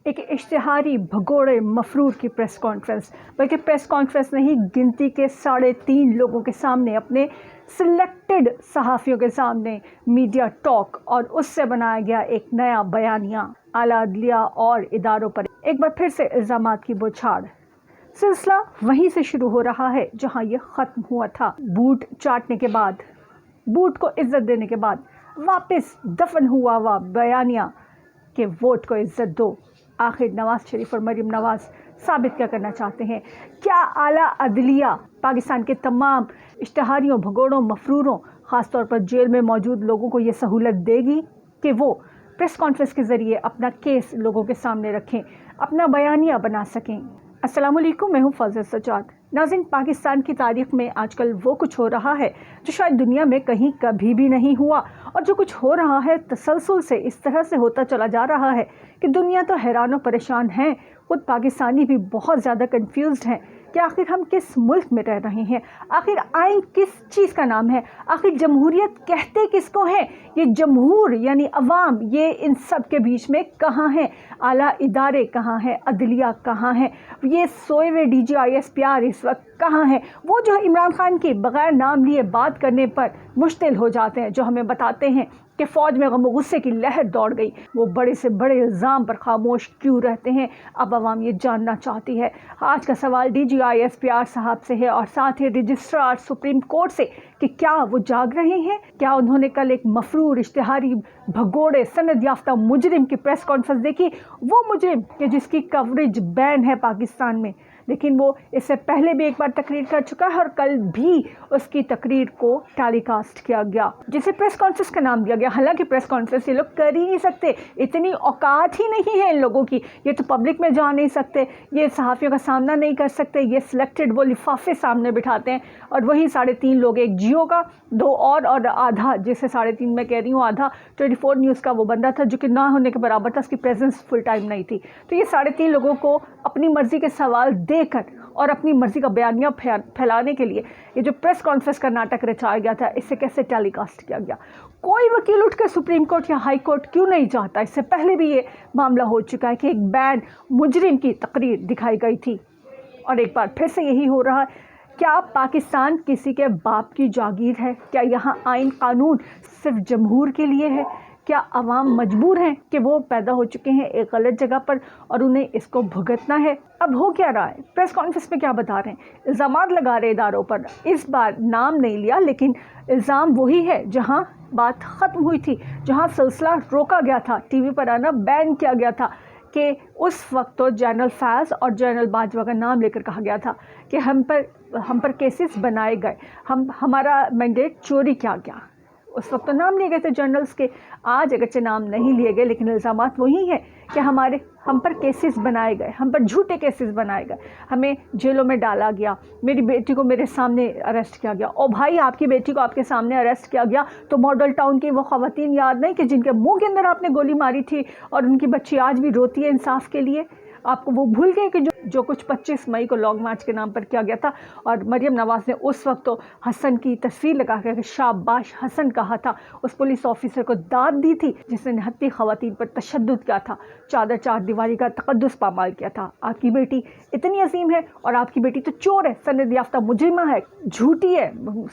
ایک اشتہاری بھگوڑے مفرور کی پریس کانفرنس، بلکہ پریس کانفرنس نہیں، گنتی کے 3.5 لوگوں کے سامنے، اپنے سلیکٹڈ صحافیوں کے سامنے میڈیا ٹاک، اور اس سے بنایا گیا ایک نیا بیانیہ اعلیٰ عدلیہ اور اداروں پر ایک بار پھر سے الزامات کی بوچھاڑ۔ سلسلہ وہیں سے شروع ہو رہا ہے جہاں یہ ختم ہوا تھا۔ بوٹ چاٹنے کے بعد، بوٹ کو عزت دینے کے بعد واپس دفن ہوا بیانیہ کہ ووٹ کو عزت دو۔ آخر نواز شریف اور مریم نواز ثابت کیا کرنا چاہتے ہیں؟ کیا اعلیٰ عدلیہ پاکستان کے تمام اشتہاریوں، بھگوڑوں، مفروروں، خاص طور پر جیل میں موجود لوگوں کو یہ سہولت دے گی کہ وہ پریس کانفرنس کے ذریعے اپنا کیس لوگوں کے سامنے رکھیں، اپنا بیانیہ بنا سکیں؟ السلام علیکم، میں ہوں فاضل سجاد۔ ناظرین، پاکستان کی تاریخ میں آج کل وہ کچھ ہو رہا ہے جو شاید دنیا میں کہیں کبھی بھی نہیں ہوا، اور جو کچھ ہو رہا ہے تسلسل سے اس طرح سے ہوتا چلا جا رہا ہے کہ دنیا تو حیران و پریشان ہے، خود پاکستانی بھی بہت زیادہ کنفیوزڈ ہیں کہ آخر ہم کس ملک میں رہ رہے ہیں، آخر آئین کس چیز کا نام ہے، آخر جمہوریت کہتے کس کو ہیں، یہ جمہور یعنی عوام، یہ ان سب کے بیچ میں کہاں ہیں، اعلیٰ ادارے کہاں ہیں، عدلیہ کہاں ہیں، یہ سوئے ہوئے DGISPR اس وقت کہاں ہیں، وہ جو عمران خان کی بغیر نام لیے بات کرنے پر مشتعل ہو جاتے ہیں، جو ہمیں بتاتے ہیں کہ فوج میں غم و غصے کی لہر دوڑ گئی، وہ بڑے سے بڑے الزام پر خاموش کیوں رہتے ہیں؟ اب عوام یہ جاننا چاہتی ہے۔ آج کا سوال DGISPR صاحب سے ہے اور ساتھ ہی رجسٹرار سپریم کورٹ سے کہ کیا وہ جاگ رہے ہیں؟ کیا انہوں نے کل ایک مفرور، اشتہاری، بھگوڑے، سند یافتہ مجرم کی پریس کانفرنس دیکھی؟ وہ مجرم کہ جس کی کوریج بین ہے پاکستان میں، لیکن وہ اس سے پہلے بھی ایک بار تقریر کر چکا ہے اور کل بھی اس کی تقریر کو ٹیلی کاسٹ کیا گیا، جسے پریس کانفرنس کا نام دیا گیا۔ حالانکہ پریس کانفرنس یہ لوگ کر ہی نہیں سکتے، اتنی اوقات ہی نہیں ہے ان لوگوں کی، یہ تو پبلک میں جا نہیں سکتے، یہ صحافیوں کا سامنا نہیں کر سکتے، یہ سلیکٹڈ وہ لفافے سامنے بٹھاتے ہیں، اور وہی 3.5 لوگ، ایک جیو کا، 2 اور آدھا، جسے 3.5 میں کہہ رہی ہوں، آدھا 24 نیوز کا وہ بندہ تھا جو کہ نہ ہونے کے برابر تھا، اس کی پریزنس فل ٹائم نہیں تھی۔ تو یہ 3.5 لوگوں کو اپنی مرضی کے سوال دے کر اور اپنی مرضی کا بیانیہ پھیلانے کے لیے یہ جو پریس کانفرنس کا ناٹک رچایا گیا تھا، اسے کیسے ٹیلی کاسٹ کیا گیا؟ کوئی وکیل اٹھ کر سپریم کورٹ یا ہائی کورٹ کیوں نہیں جاتا؟ اس سے پہلے بھی یہ معاملہ ہو چکا ہے کہ ایک بین مجرم کی تقریر دکھائی گئی تھی، اور ایک بار پھر سے یہی ہو رہا ہے۔ کیا پاکستان کسی کے باپ کی جاگیر ہے؟ کیا یہاں آئین قانون صرف جمہور کے لیے ہے؟ کیا عوام مجبور ہیں کہ وہ پیدا ہو چکے ہیں ایک غلط جگہ پر اور انہیں اس کو بھگتنا ہے؟ اب ہو کیا رہا ہے؟ پریس کانفرنس میں کیا بتا رہے ہیں؟ الزامات لگا رہے اداروں پر، اس بار نام نہیں لیا، لیکن الزام وہی ہے جہاں بات ختم ہوئی تھی، جہاں سلسلہ روکا گیا تھا، ٹی وی پر آنا بین کیا گیا تھا، کہ اس وقت تو جنرل فیض اور جنرل باجوہ کا نام لے کر کہا گیا تھا کہ ہم پر کیسز بنائے گئے، ہمارا مینڈیٹ چوری کیا گیا۔ اس وقت تو نام لیے گئے تھے جنرلز کے، آج اگرچہ نام نہیں لیے گئے لیکن الزامات وہی ہیں کہ ہم پر کیسز بنائے گئے، ہم پر جھوٹے کیسز بنائے گئے، ہمیں جیلوں میں ڈالا گیا، میری بیٹی کو میرے سامنے اریسٹ کیا گیا۔ او بھائی، آپ کی بیٹی کو آپ کے سامنے اریسٹ کیا گیا تو ماڈل ٹاؤن کی وہ خواتین یاد نہیں کہ جن کے منہ کے اندر آپ نے گولی ماری تھی اور ان کی بچی آج بھی روتی ہے انصاف کے لیے؟ آپ کو وہ بھول گئے کہ جو کچھ 25 مئی کو لانگ مارچ کے نام پر کیا گیا تھا، اور مریم نواز نے اس وقت تو حسن کی تصویر لگا کر شاباش حسن کہا تھا، اس پولیس آفیسر کو داد دی تھی جس نے نہتی خواتین پر تشدد کیا تھا، چار دیواری کا تقدس پامال کیا تھا۔ آپ کی بیٹی اتنی عظیم ہے اور آپ کی بیٹی تو چور ہے، سند یافتہ مجرمہ ہے، جھوٹی ہے،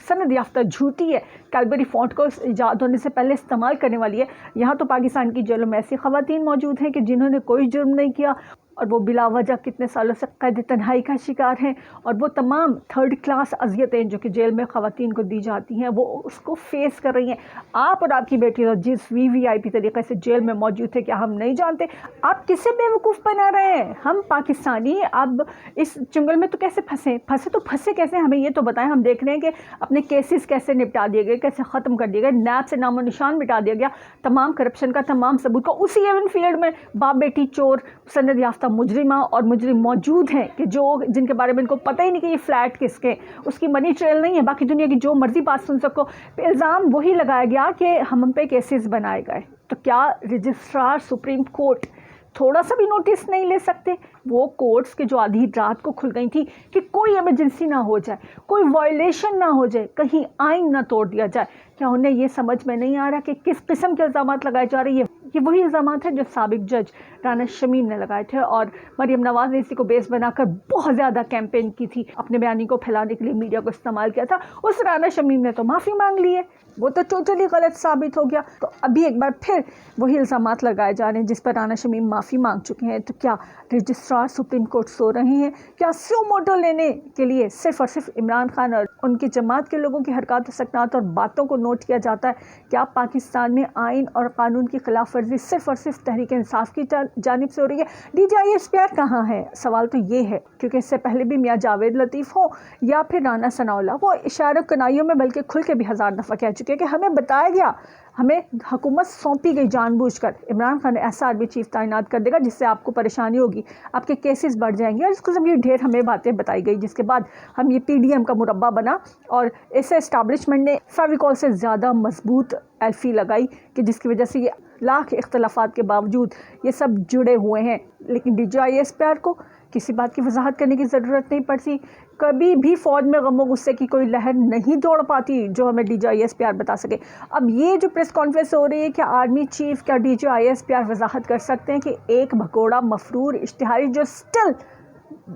سند یافتہ جھوٹی ہے، کیلبری فونٹ کو ایجاد ہونے سے پہلے استعمال کرنے والی ہے۔ یہاں تو پاکستان کی جیلوں میں ایسی خواتین موجود ہیں کہ جنہوں نے کوئی جرم نہیں کیا اور وہ بلا وجہ کتنے سالوں سے قید تنہائی کا شکار ہیں، اور وہ تمام 3rd کلاس اذیتیں جو کہ جیل میں خواتین کو دی جاتی ہیں وہ اس کو فیس کر رہی ہیں۔ آپ اور آپ کی بیٹی جس VIP طریقے سے جیل میں موجود تھے، کیا ہم نہیں جانتے؟ آپ کسے بیوقوف بنا رہے ہیں؟ ہم پاکستانی اب اس چنگل میں تو کیسے پھنسے کیسے؟ ہمیں یہ تو بتائیں۔ ہم دیکھ رہے ہیں کہ اپنے کیسز کیسے نپٹا دیے گئے، کیسے ختم کر دیے گئے، نیب سے نام و نشان مٹا دیا گیا، تمام کرپشن کا تمام ثبوت کا، اسی ایون فیلڈ میں باپ بیٹی چور، سند یافتہ مجرمہ اور مجرم موجود ہیں کہ جن کے بارے میں ان کو پتہ ہی نہیں کہ یہ فلیٹ کس کے، اس کی منی ٹریل نہیں ہے، باقی دنیا کی جو مرضی بات سن سکو۔ الزام وہی لگایا گیا کہ ہم پہ کیسز بنائے گئے، تو کیا رجسٹرار سپریم کورٹ تھوڑا سا بھی نوٹس نہیں لے سکتے؟ وہ کورٹس کے جو آدھی رات کو کھل گئی تھی کہ کوئی ایمرجنسی نہ ہو جائے، کوئی وائلیشن نہ ہو جائے، کہیں آئین نہ توڑ دیا جائے، کیا انہیں یہ سمجھ میں نہیں آ رہا کہ کس قسم کے الزامات لگائے جا رہے ہیں؟ یہ وہی الزامات ہیں جو سابق جج رانا شمیم نے لگائے تھے، اور مریم نواز نے اسی کو بیس بنا کر بہت زیادہ کیمپین کی تھی، اپنے بیانی کو پھیلانے کے لیے میڈیا کو استعمال کیا تھا۔ اس رانا شمیم نے تو معافی مانگ لی ہے، وہ تو ٹوٹلی غلط ثابت ہو گیا۔ تو ابھی ایک بار پھر وہی الزامات لگائے جا رہے ہیں جس پر رانا شمیم معافی مانگ چکے ہیں۔ تو کیا رجسٹرار سپریم کورٹ سو رہے ہیں؟ کیا سو موٹو لینے کے لیے صرف اور صرف عمران خان اور ان کی جماعت کے لوگوں کی حرکات و سکنات اور باتوں کو نوٹ کیا جاتا ہے؟ کیا پاکستان میں آئین اور قانون کی خلاف ورزی صرف اور صرف تحریک انصاف کی جانب سے ہو رہی ہے؟ D G I S P R کہاں ہے؟ سوال تو یہ ہے، کیونکہ اس سے پہلے بھی میاں جاوید لطیف ہو یا پھر رانا ثناء اللہ، وہ اشارہ کنائیوں میں بلکہ کھل کے بھی ہزار دفعہ کہہ چکے کہ ہمیں بتایا گیا، ہمیں حکومت سونپی گئی جان بوجھ کر، عمران خان ایسا آرمی چیف تعینات کر دے گا جس سے آپ کو پریشانی ہوگی، آپ کے کیسز بڑھ جائیں گے، اور اس قسم کی ڈھیر ہمیں باتیں بتائی گئی، جس کے بعد ہم یہ پی ڈی ایم کا مربع بنا اور اسے اسٹیبلشمنٹ نے فیویکول سے زیادہ مضبوط ایلفی لگائی کہ جس کی وجہ سے یہ لاکھ اختلافات کے باوجود یہ سب جڑے ہوئے ہیں۔ لیکن D G I S P R کو کسی بات کی وضاحت کرنے کی ضرورت نہیں پڑتی، کبھی بھی فوج میں غم و غصے کی کوئی لہر نہیں دوڑ پاتی جو ہمیں D G I S P R بتا سکے۔ اب یہ جو پریس کانفرنس ہو رہی ہے کہ آرمی چیف کیا D G I S P R وضاحت کر سکتے ہیں کہ ایک بھگوڑا مفرور اشتہاری جو سٹل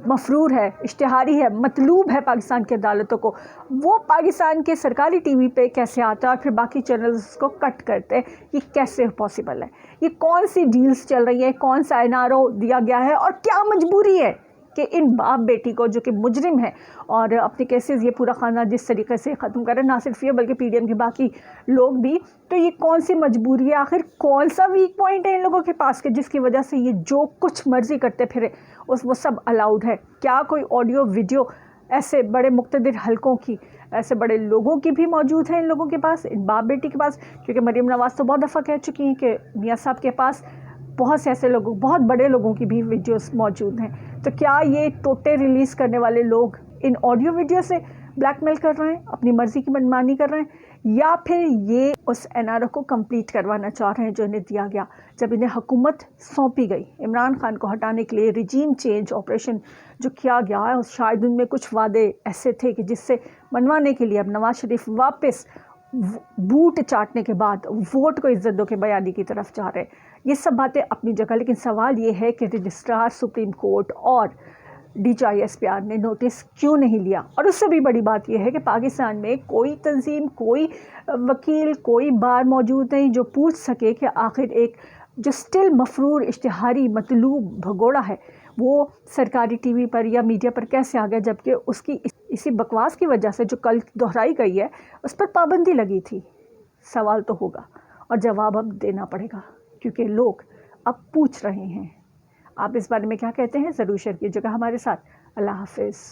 مفرور ہے، اشتہاری ہے، مطلوب ہے پاکستان کی عدالتوں کو، وہ پاکستان کے سرکاری ٹی وی پہ کیسے آتا ہے اور پھر باقی چینلز کو کٹ کرتے ہیں؟ یہ کیسے پاسبل ہے؟ یہ کون سی ڈیلز چل رہی ہیں؟ کون سا این آر او دیا گیا ہے؟ اور کیا مجبوری ہے کہ ان باپ بیٹی کو جو کہ مجرم ہے اور اپنے کیسز یہ پورا خاندان جس طریقے سے ختم کرے، نہ صرف یہ بلکہ پی ڈی ایم کے باقی لوگ بھی، تو یہ کون سی مجبوری ہے؟ آخر کون سا ویک پوائنٹ ہے ان لوگوں کے پاس کہ جس کی وجہ سے یہ جو کچھ مرضی کرتے پھرے وہ سب الاؤڈ ہے؟ کیا کوئی آڈیو ویڈیو ایسے بڑے مقتدر حلقوں کی، ایسے بڑے لوگوں کی بھی موجود ہے ان لوگوں کے پاس، ان باپ بیٹی کے پاس؟ کیونکہ مریم نواز تو بہت دفعہ کہہ چکی ہیں کہ میاں صاحب کے پاس بہت سے ایسے لوگوں، بہت بڑے لوگوں کی بھی ویڈیوز موجود ہیں۔ تو کیا یہ ٹوٹے ریلیز کرنے والے لوگ ان آڈیو ویڈیو سے بلیک میل کر رہے ہیں، اپنی مرضی کی منمانی کر رہے ہیں، یا پھر یہ اس این آر او کو کمپلیٹ کروانا چاہ رہے ہیں جو انہیں دیا گیا جب انہیں حکومت سونپی گئی؟ عمران خان کو ہٹانے کے لیے ریجیم چینج آپریشن جو کیا گیا ہے، شاید ان میں کچھ وعدے ایسے تھے کہ جس سے منوانے کے لیے اب نواز شریف واپس بوٹ چاٹنے کے بعد ووٹ کو عزت دو کے بیانی کی طرف جا رہے ہیں۔ یہ سب باتیں اپنی جگہ، لیکن سوال یہ ہے کہ رجسٹرار سپریم کورٹ اور D G I S P R نے نوٹس کیوں نہیں لیا؟ اور اس سے بھی بڑی بات یہ ہے کہ پاکستان میں کوئی تنظیم، کوئی وکیل، کوئی بار موجود نہیں جو پوچھ سکے کہ آخر ایک جو سٹل مفرور اشتہاری مطلوب بھگوڑا ہے وہ سرکاری ٹی وی پر یا میڈیا پر کیسے آ گیا، جبکہ اس کی اسی بکواس کی وجہ سے جو کل دہرائی گئی ہے اس پر پابندی لگی تھی۔ سوال تو ہوگا اور جواب اب دینا پڑے گا کیونکہ لوگ اب پوچھ رہے ہیں۔ آپ اس بارے میں کیا کہتے ہیں؟ ضرور شیئر کیجیے گا ہمارے ساتھ۔ اللہ حافظ۔